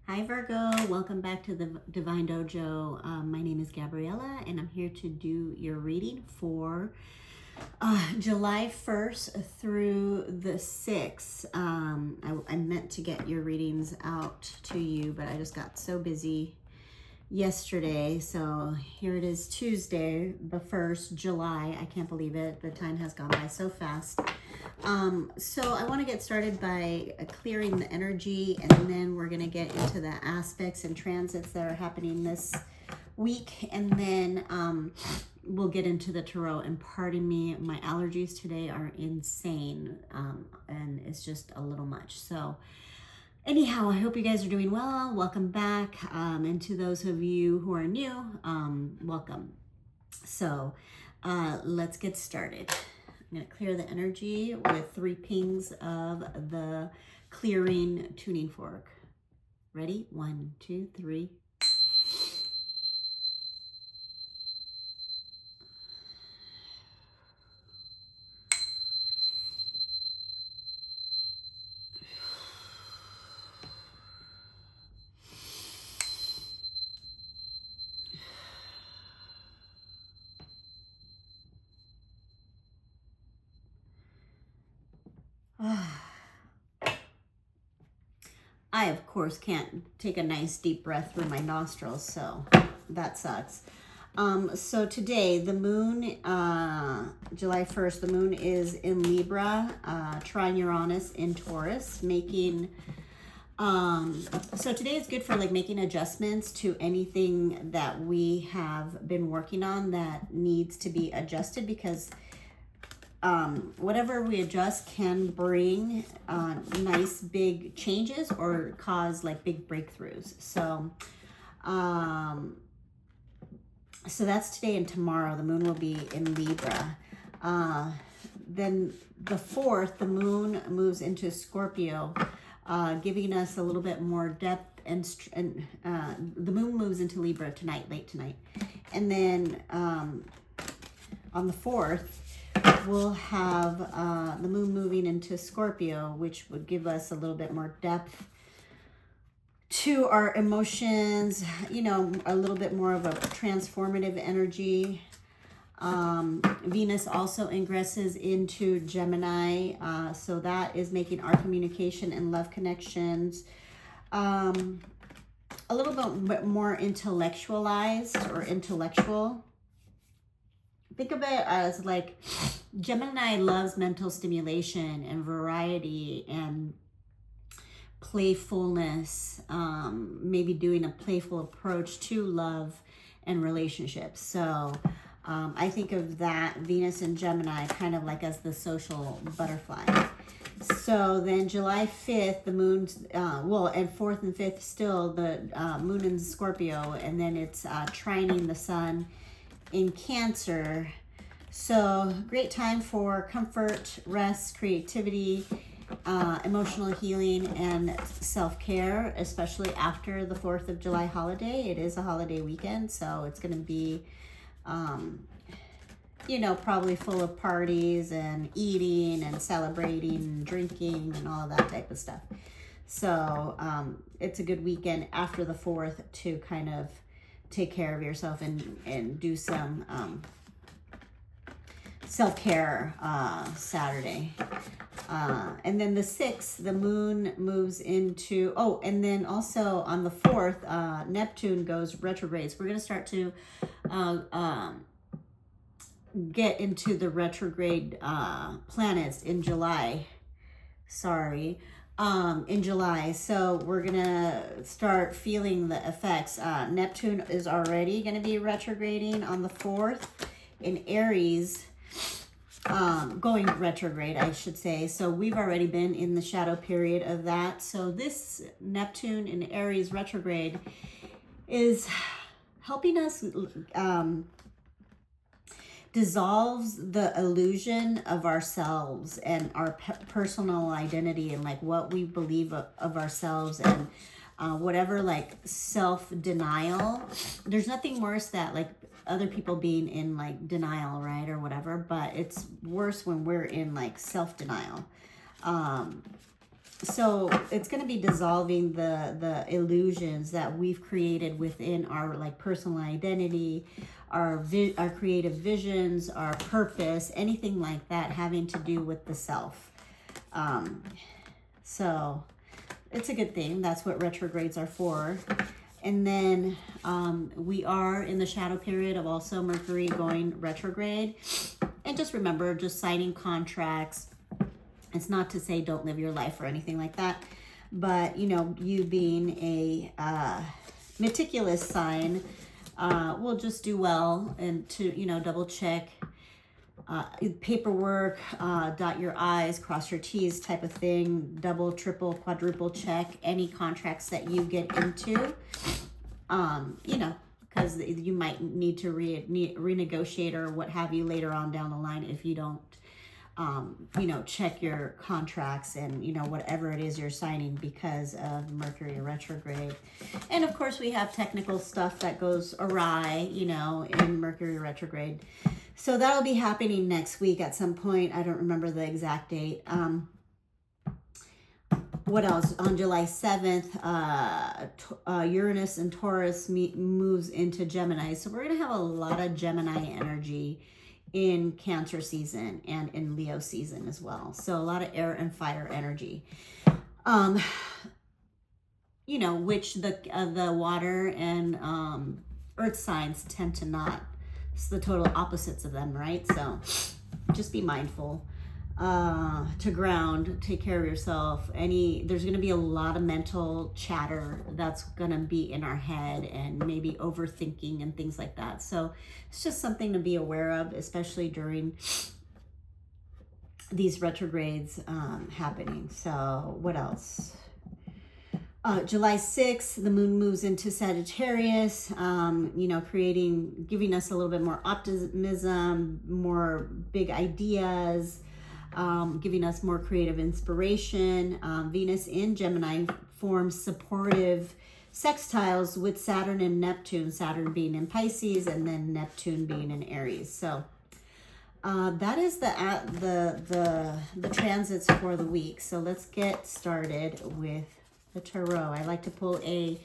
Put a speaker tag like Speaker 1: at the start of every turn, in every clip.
Speaker 1: Hi Virgo, welcome back to the Divine Dojo. My name is Gabriella and I'm here to do your reading for July 1st through the 6th. I meant to get your readings out to you, but I just got so busy yesterday. So here it is, Tuesday, the 1st, July. I can't believe it. The time has gone by so fast. So I want to get started by clearing the energy, and then we're going to get into the aspects and transits that are happening this week, and then we'll get into the tarot. And pardon me, my allergies today are insane, and it's just a little much. So anyhow, I hope you guys are doing well. Welcome back. And to those of you who are new, welcome. So let's get started. I'm going to clear the energy with 3 pings of the clearing tuning fork. Ready? 1, 2, 3. I, of course, can't take a nice deep breath through my nostrils, so that sucks. So today, the moon, July 1st, the moon is in Libra, trine Uranus in Taurus, making, so today is good for like making adjustments to anything that we have been working on that needs to be adjusted, because whatever we adjust can bring nice big changes or cause like big breakthroughs. So so that's today and tomorrow. The moon will be in Libra. Then the 4th, the moon moves into Scorpio, giving us a little bit more depth, and the moon moves into Libra tonight, late tonight. And then on the 4th, we'll have the moon moving into Scorpio, which would give us a little bit more depth to our emotions, you know, a little bit more of a transformative energy. Venus also ingresses into Gemini, so that is making our communication and love connections a little bit more intellectualized or intellectual. Think of it as like Gemini loves mental stimulation and variety and playfulness, maybe doing a playful approach to love and relationships. So I think of that Venus and Gemini kind of like as the social butterfly. So then July 5th, the moon's, and 4th and 5th still, the moon in Scorpio, and then it's trining the sun in Cancer. So great time for comfort, rest, creativity, emotional healing, and self-care, especially after the 4th of July holiday. It is a holiday weekend, so it's going to be you know, probably full of parties and eating and celebrating and drinking and all of that type of stuff. So it's a good weekend after the 4th to kind of take care of yourself and do some self-care Saturday. And then the 6th, the moon moves into, and then also on the 4th, Neptune goes retrograde. So we're going to start to get into the retrograde planets in July. In July. So we're gonna start feeling the effects. Neptune is already gonna be retrograding on the 4th in Aries, going retrograde, I should say. So we've already been in the shadow period of that. So this Neptune in Aries retrograde is helping us dissolves the illusion of ourselves and our personal identity and like what we believe of ourselves, and whatever like self-denial. There's nothing worse that like other people being in like denial, right, or whatever, but it's worse when we're in like self-denial. So it's going to be dissolving the illusions that we've created within our like personal identity, our creative visions, our purpose, anything like that having to do with the self. So it's a good thing. That's what retrogrades are for. And then we are in the shadow period of also Mercury going retrograde. And just remember, just signing contracts. It's not to say don't live your life or anything like that. But, you know, you being a meticulous sign will just do well and to, you know, double check paperwork, dot your I's, cross your T's type of thing, double, triple, quadruple check any contracts that you get into, you know, because you might need to renegotiate or what have you later on down the line if you don't, you know, check your contracts and, you know, whatever it is you're signing because of Mercury retrograde. And of course we have technical stuff that goes awry, you know, in Mercury retrograde. So that'll be happening next week at some point. I don't remember the exact date. What else? On July 7th, Uranus and Taurus moves into Gemini. So we're going to have a lot of Gemini energy in Cancer season and in Leo season as well. So a lot of air and fire energy. You know, which the water and earth signs tend to not. It's the total opposites of them, right? So just be mindful to ground, take care of yourself. There's going to be a lot of mental chatter that's going to be in our head and maybe overthinking and things like that. So it's just something to be aware of, especially during these retrogrades happening. So what else? July 6th, the moon moves into Sagittarius, you know, giving us a little bit more optimism, more big ideas, giving us more creative inspiration. Venus in Gemini forms supportive sextiles with Saturn and Neptune, Saturn being in Pisces and then Neptune being in Aries. So that is the transits for the week. So let's get started with the tarot. I like to pull a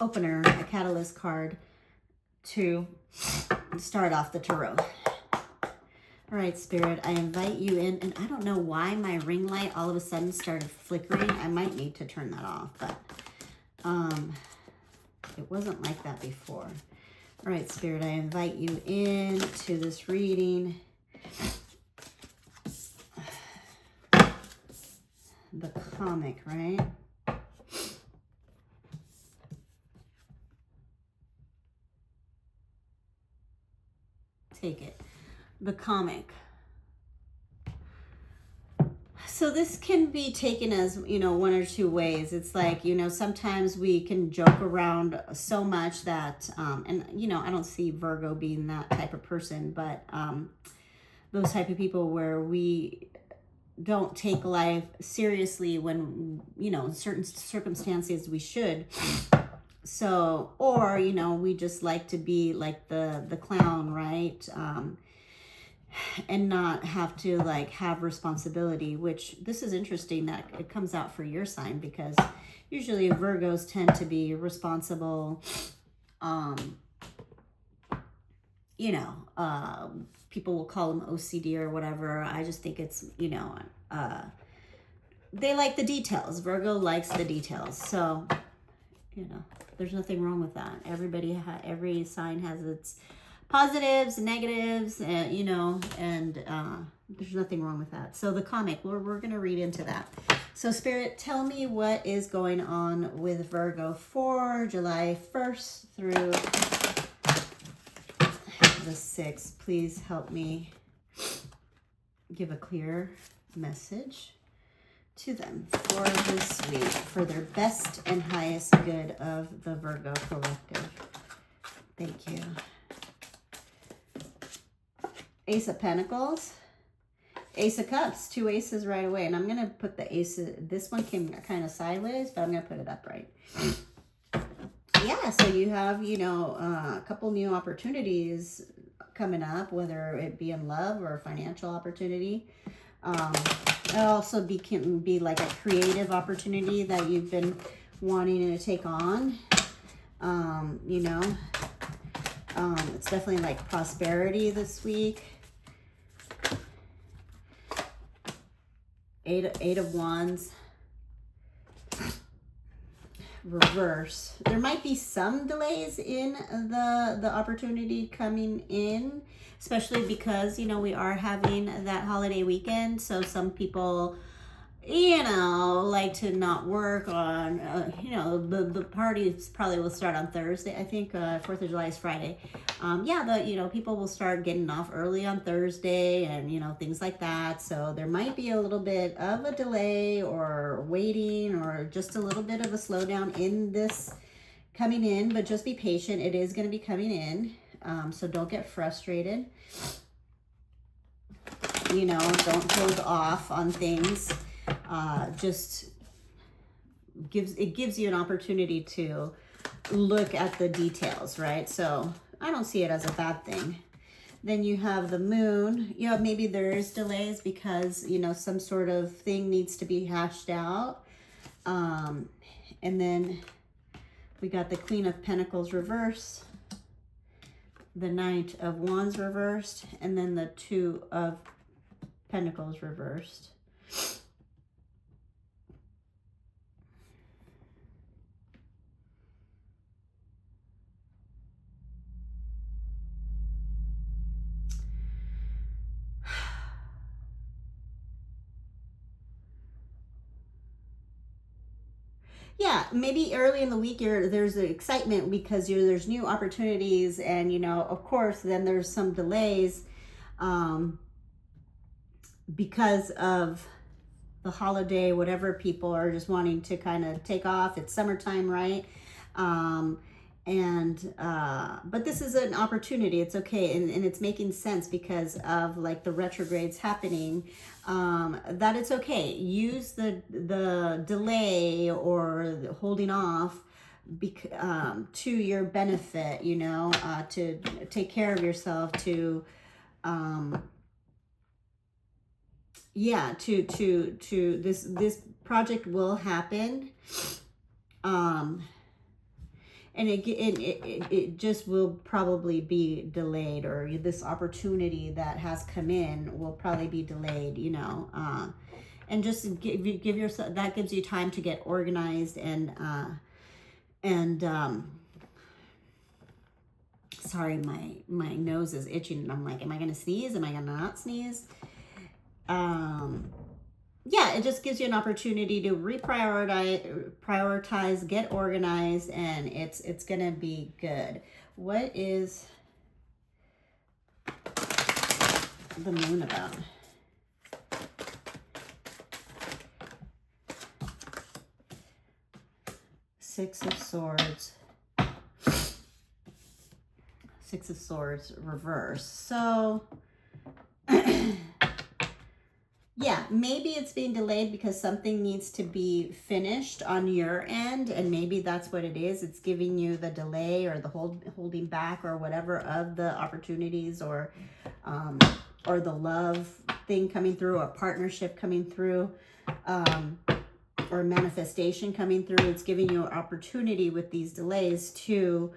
Speaker 1: opener, a catalyst card to start off the tarot. All right, Spirit, I invite you in, and I don't know why my ring light all of a sudden started flickering. I might need to turn that off, but it wasn't like that before. All right, Spirit, I invite you in to this reading. The comic, right? Take it. The comic. So this can be taken as, you know, one or two ways. It's like, you know, sometimes we can joke around so much that, and, you know, I don't see Virgo being that type of person, but those type of people where we don't take life seriously when, you know, in certain circumstances we should. So, or, you know, we just like to be like the clown, right? And not have to like have responsibility, which this is interesting that it comes out for your sign, because usually Virgos tend to be responsible, you know, people will call them OCD or whatever. I just think it's, you know, they like the details. Virgo likes the details. So, you know, there's nothing wrong with that. Every sign has its positives, negatives, you know, and there's nothing wrong with that. So the comic, we're going to read into that. So Spirit, tell me what is going on with Virgo for July 1st through the 6th. Please help me give a clear message to them for this week, for their best and highest good of the Virgo collective. Thank you. Ace of Pentacles, Ace of Cups, two aces right away. And I'm going to put the ace, this one came kind of sideways, but I'm going to put it upright. Yeah, so you have, you know, a couple new opportunities coming up, whether it be in love or financial opportunity. It also can be like a creative opportunity that you've been wanting to take on. You know, it's definitely like prosperity this week. Eight of Wands. Reverse. There might be some delays in the opportunity coming in, especially because, you know, we are having that holiday weekend. So some people, you know, like to not work on, you know, the parties probably will start on Thursday. I think 4th of July is Friday. Yeah, you know, people will start getting off early on Thursday and, you know, things like that. So there might be a little bit of a delay or waiting or just a little bit of a slowdown in this coming in, but just be patient. It is going to be coming in. So don't get frustrated. You know, don't hold off on things. Just gives you an opportunity to look at the details, right? So I don't see it as a bad thing. Then you have the moon. You know, maybe there is delays because, you know, some sort of thing needs to be hashed out. And then we got the Queen of Pentacles reversed, the Knight of Wands reversed, and then the Two of Pentacles reversed. Yeah, maybe early in the week there's excitement because there's new opportunities, and, you know, of course, then there's some delays because of the holiday, whatever, people are just wanting to kind of take off. It's summertime, right? But this is an opportunity. It's okay, and it's making sense because of like the retrogrades happening. That it's okay. Use the delay or the holding off to your benefit. You know, to take care of yourself. To yeah, to this project will happen. And it just will probably be delayed, or this opportunity that has come in will probably be delayed, you know. And just give yourself, that gives you time to get organized and sorry, my nose is itching and I'm like, am I gonna sneeze? Am I gonna not sneeze? Yeah, it just gives you an opportunity to prioritize, get organized, and it's gonna be good. What is the moon about? Six of Swords. Six of Swords reverse. So yeah, maybe it's being delayed because something needs to be finished on your end, and maybe that's what it is. It's giving you the delay or the holding back or whatever of the opportunities or the love thing coming through, or partnership coming through, or manifestation coming through. It's giving you an opportunity with these delays to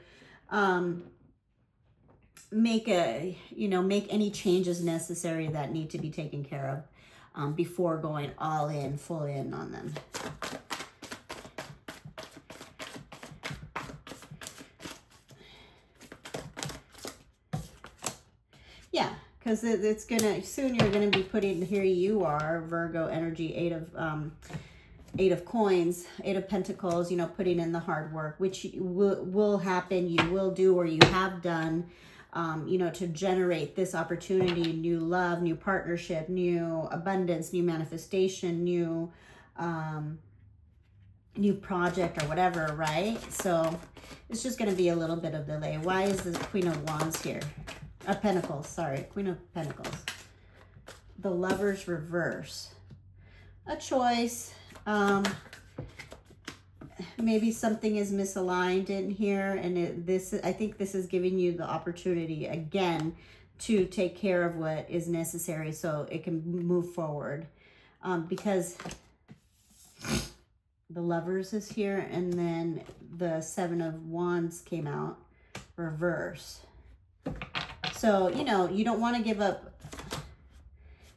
Speaker 1: make any changes necessary that need to be taken care of. Before going all in, full in on them. Yeah, because it's gonna, soon you're gonna be putting, here you are, Virgo energy, Eight of Coins, Eight of Pentacles, you know, putting in the hard work, which will happen, you will do, or you have done. You know, to generate this opportunity, new love, new partnership, new abundance, new manifestation, new project or whatever, right? So it's just going to be a little bit of delay. Why is the Queen of Wands here? Pentacles, sorry, Queen of Pentacles. The Lovers reverse. A choice. Maybe something is misaligned in here, and I think this is giving you the opportunity again to take care of what is necessary so it can move forward. because the Lovers is here, and then the Seven of Wands came out reverse. So, you know, you don't want to give up.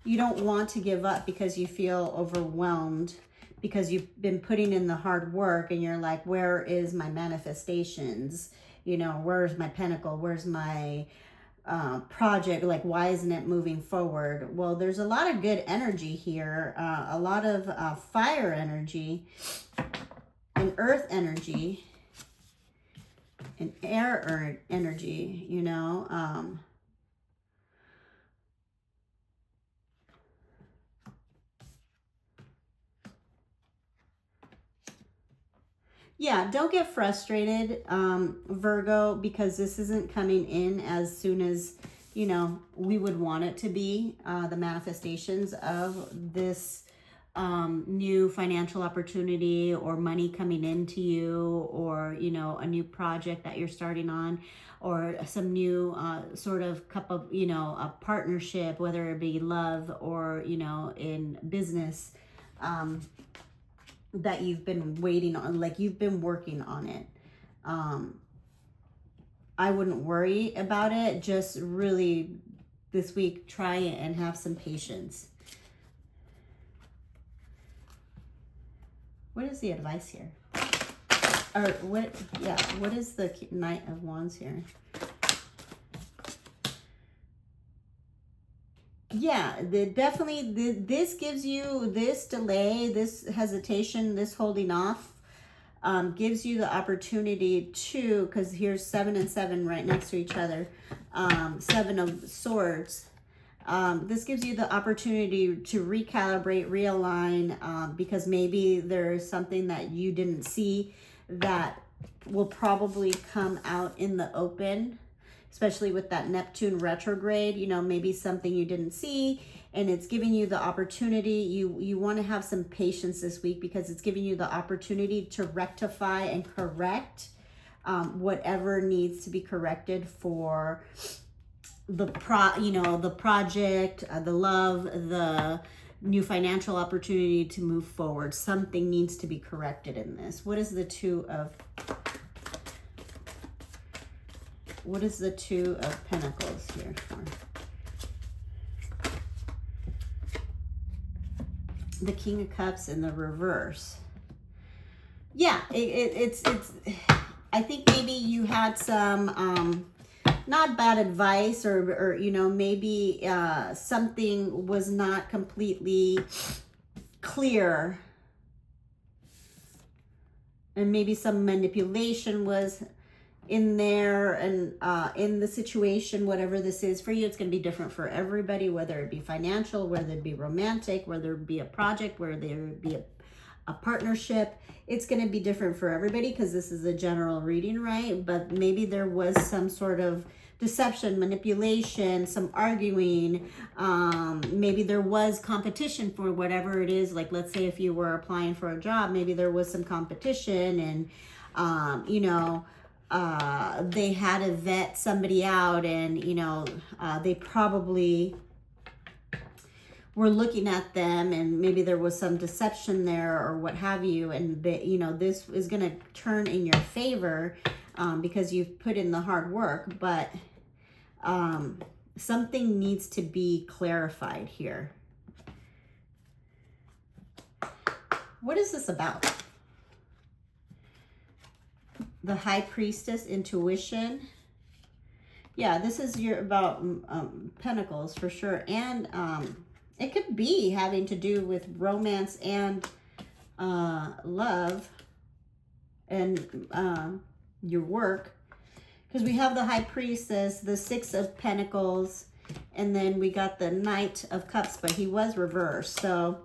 Speaker 1: You don't want to give up because you feel overwhelmed, because you've been putting in the hard work and you're like, where is my manifestations? You know, where's my pentacle? Where's my project? Like, why isn't it moving forward? Well, there's a lot of good energy here, a lot of fire energy and earth energy and air energy, you know. Yeah, don't get frustrated, Virgo, because this isn't coming in as soon as, you know, we would want it to be. The manifestations of this new financial opportunity or money coming into you, or, you know, a new project that you're starting on, or some new sort of cup of, you know, a partnership, whether it be love or, you know, in business. That you've been waiting on, like you've been working on it. I wouldn't worry about it. Just really this week, try it and have some patience. What is the advice here? Or what, yeah, what is the Knight of Wands here? Yeah, definitely this gives you, this delay, this hesitation, this holding off, gives you the opportunity to, because here's 7 and 7 right next to each other, 7 of Swords. This gives you the opportunity to recalibrate, realign, because maybe there's something that you didn't see that will probably come out in the open. Especially with that Neptune retrograde, you know, maybe something you didn't see, and it's giving you the opportunity. You want to have some patience this week, because it's giving you the opportunity to rectify and correct whatever needs to be corrected for the project, the love, the new financial opportunity to move forward. Something needs to be corrected in this. What is the Two of Pentacles here for? The King of Cups in the reverse. Yeah, it's I think maybe you had some not bad advice, or you know, maybe something was not completely clear, and maybe some manipulation was in there, and in the situation, whatever this is for you. It's going to be different for everybody, whether it be financial, whether it be romantic, whether it be a project, whether it be a partnership. It's going to be different for everybody, because this is a general reading, right? But maybe there was some sort of deception, manipulation, some arguing. Maybe there was competition for whatever it is. Like, let's say if you were applying for a job, maybe there was some competition, and you know, they had to vet somebody out, and you know, they probably were looking at them, and maybe there was some deception there or what have you, and they, you know, this is going to turn in your favor, because you've put in the hard work. But something needs to be clarified here. What is this about? The High Priestess, intuition. Yeah, this is about Pentacles for sure. And it could be having to do with romance and love and your work. Because we have the High Priestess, the Six of Pentacles, and then we got the Knight of Cups, but he was reversed. So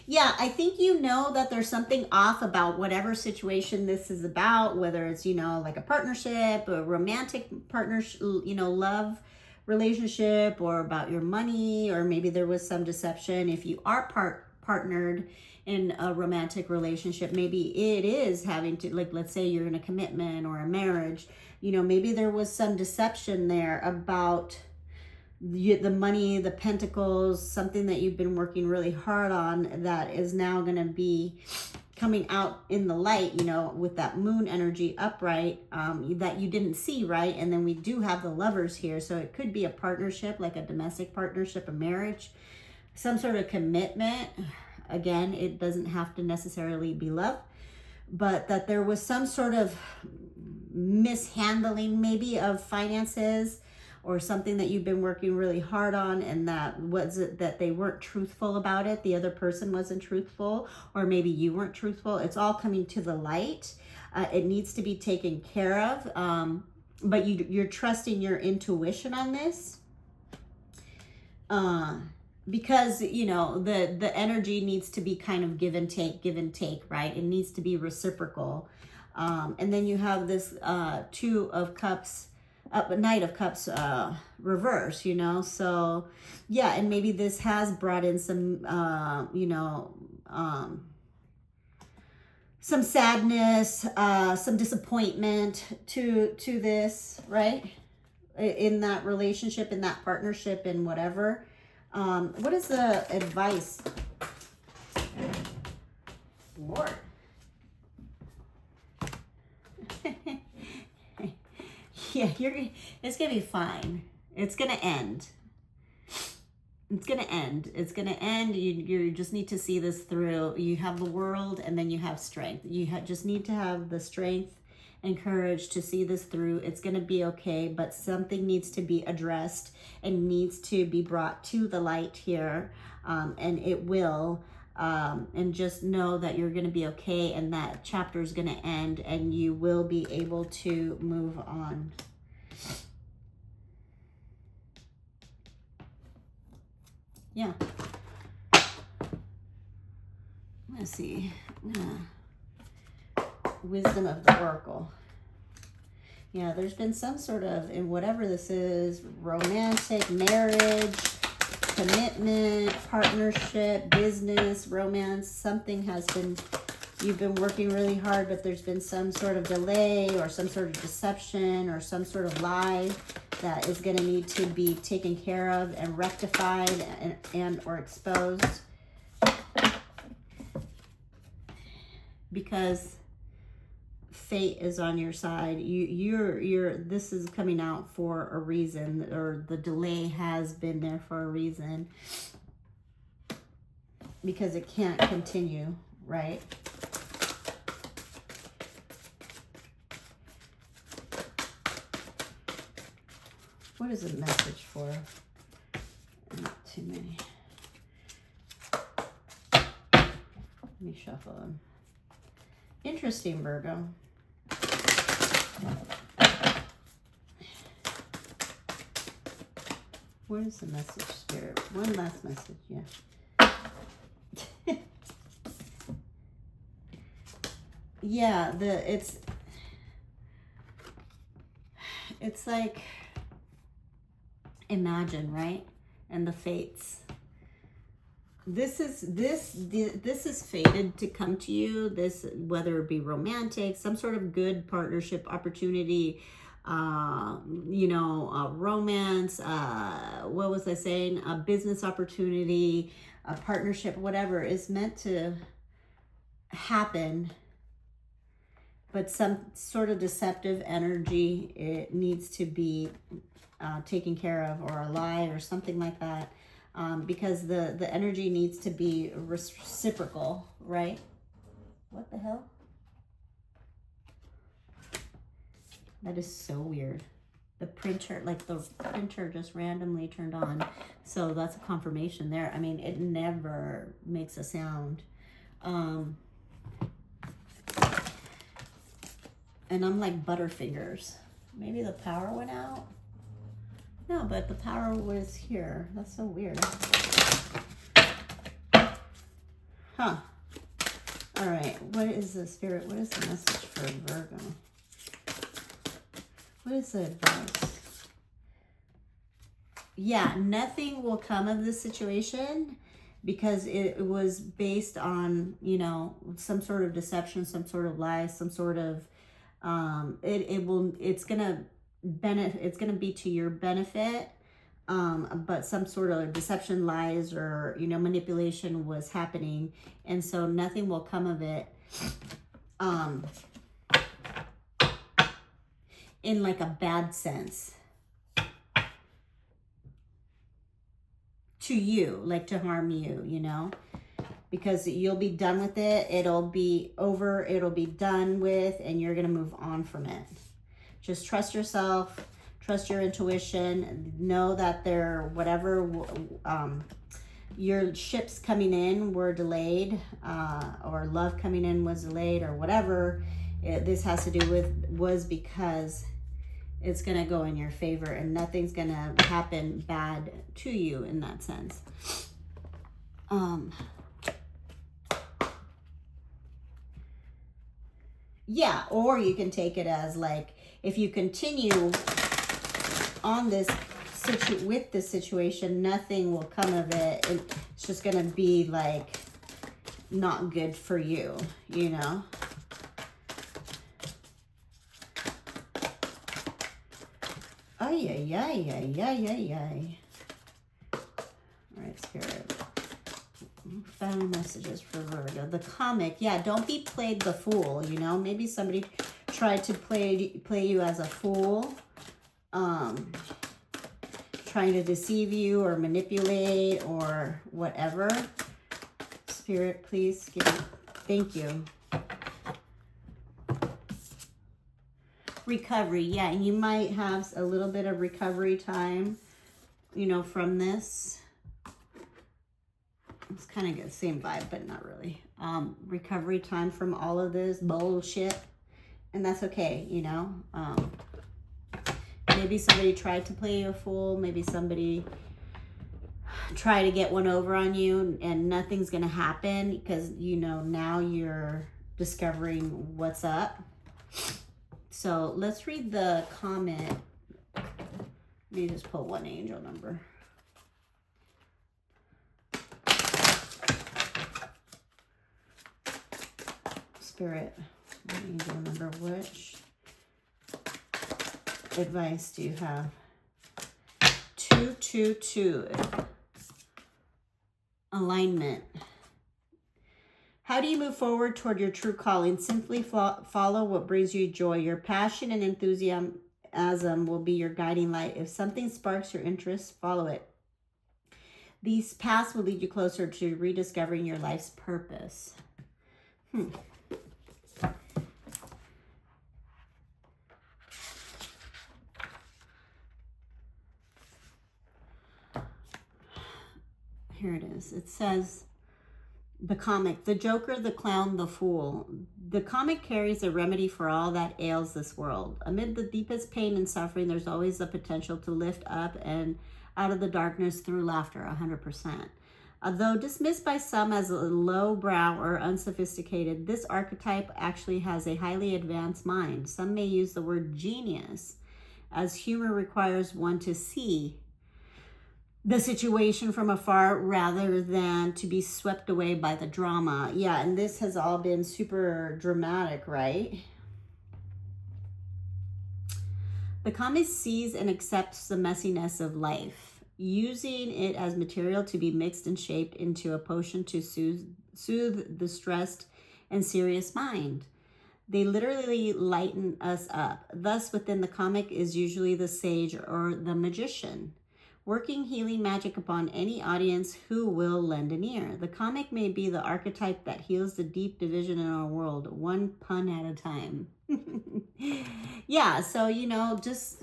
Speaker 1: yeah, I think you know that there's something off about whatever situation this is about, whether it's, you know, like a partnership, a romantic partnership, you know, love relationship, or about your money, or maybe there was some deception. If you are partnered in a romantic relationship, maybe it is having to, like, let's say you're in a commitment or a marriage, you know, maybe there was some deception there about the money, the pentacles, something that you've been working really hard on that is now going to be coming out in the light, you know, with that moon energy upright, that you didn't see, right? And then we do have the Lovers here. So it could be a partnership, like a domestic partnership, a marriage, some sort of commitment. Again, it doesn't have to necessarily be love, but that there was some sort of mishandling maybe of finances, or something that you've been working really hard on, and that was it that they weren't truthful about it. The other person wasn't truthful, or maybe you weren't truthful. It's all coming to the light. It needs to be taken care of. But you're trusting your intuition on this. Because, you know, the energy needs to be kind of give and take, right? It needs to be reciprocal. And then you have this Two of Cups, Knight of Cups reverse, you know. So yeah, and maybe this has brought in some you know, some sadness, some disappointment to this, right, in that relationship, in that partnership, in whatever. What is the advice? Lord. Yeah, it's going to be fine. It's going to end. It's going to end. It's going to end. You just need to see this through. You have the World, and then you have Strength. You just need to have the strength and courage to see this through. It's going to be okay, but something needs to be addressed and needs to be brought to the light here, and it will. And just know that you're going to be okay, and that chapter is going to end, and you will be able to move on. Yeah. Let's see. Wisdom of the Oracle. Yeah, there's been some sort of, in whatever this is, romantic, marriage, commitment, partnership, business, romance, something has been, you've been working really hard, but there's been some sort of delay or some sort of deception or some sort of lie that is going to need to be taken care of and rectified and or exposed. Because fate is on your side. This is coming out for a reason, or the delay has been there for a reason, because it can't continue, right? What is a message for? Not too many. Let me shuffle them. Interesting, Virgo. What is the message, Spirit? One last message, yeah. Yeah, it's like, imagine, right? And the fates. This is fated to come to you. This, whether it be romantic, some sort of good partnership opportunity, you know, romance, what was I saying? A business opportunity, a partnership, whatever is meant to happen. But some sort of deceptive energy, it needs to be taken care of, or a lie or something like that. Because the energy needs to be reciprocal, right? What the hell? That is so weird. The printer just randomly turned on. So that's a confirmation there. I mean, it never makes a sound. And I'm like Butterfingers. Maybe the power went out? No, but the power was here. That's so weird. Huh. All right. What is the Spirit? What is the message for Virgo? What is the advice? Yeah, nothing will come of this situation, because it was based on, you know, some sort of deception, some sort of lie, some sort of, it's going to be to your benefit, but some sort of deception, lies, or, you know, manipulation was happening. And so nothing will come of it. In like a bad sense to you, like to harm you, you know, because you'll be done with it. It'll be over. It'll be done with, and you're going to move on from it. Just trust yourself, trust your intuition, know that whatever, your ships coming in were delayed, or love coming in was delayed, or whatever this has to do with, was because it's going to go in your favor, and nothing's going to happen bad to you in that sense. Yeah, or you can take it as like, if you continue on this with this situation, nothing will come of it. It's just going to be like not good for you, you know? Ay, ay, ay, ay, ay, ay, ay. All right, Spirit. Family messages for Virgo. The comic. Yeah, don't be played the fool, you know? Maybe somebody tried to play you as a fool. Trying to deceive you or manipulate or whatever. Spirit, please give me. Thank you. Recovery. Yeah, and you might have a little bit of recovery time, you know, from this. It's kind of the same vibe, but not really. Recovery time from all of this bullshit. And that's okay, you know. Maybe somebody tried to play you a fool. Maybe somebody tried to get one over on you, and nothing's going to happen because, you know, now you're discovering what's up. So let's read the comment. Let me just pull one angel number. Spirit, one angel number, which advice do you have? 222. Alignment. How do you move forward toward your true calling? Simply follow what brings you joy. Your passion and enthusiasm will be your guiding light. If something sparks your interest, follow it. These paths will lead you closer to rediscovering your life's purpose. Here it is. It says, the comic, the Joker, the Clown, the Fool. The comic carries a remedy for all that ails this world. Amid the deepest pain and suffering, there's always the potential to lift up and out of the darkness through laughter, 100%. Although dismissed by some as lowbrow or unsophisticated, this archetype actually has a highly advanced mind. Some may use the word genius, as humor requires one to see the situation from afar rather than to be swept away by the drama. Yeah, and this has all been super dramatic, right? The comic sees and accepts the messiness of life, using it as material to be mixed and shaped into a potion to soothe the stressed and serious mind. They literally lighten us up. Thus, within the comic is usually the sage or the magician, working healing magic upon any audience who will lend an ear. The comic may be the archetype that heals the deep division in our world, one pun at a time. Yeah, so, you know, just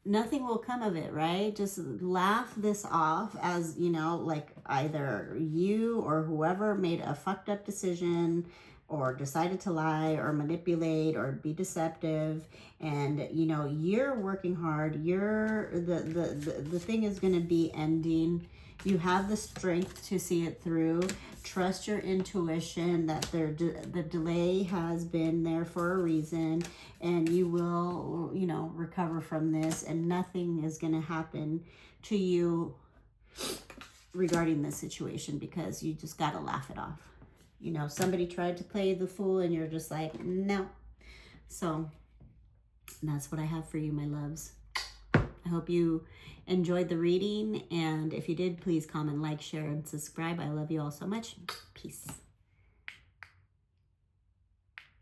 Speaker 1: nothing will come of it, right? Just laugh this off as, you know, like either you or whoever made a fucked up decision or decided to lie or manipulate or be deceptive, and you know you're working hard. The thing is going to be ending. You have the strength to see it through. Trust your intuition that the delay has been there for a reason, and you will, you know, recover from this, and nothing is going to happen to you regarding this situation because you just got to laugh it off. You know, somebody tried to play the fool and you're just like, no. So that's what I have for you, my loves. I hope you enjoyed the reading. And if you did, please comment, like, share, and subscribe. I love you all so much. Peace.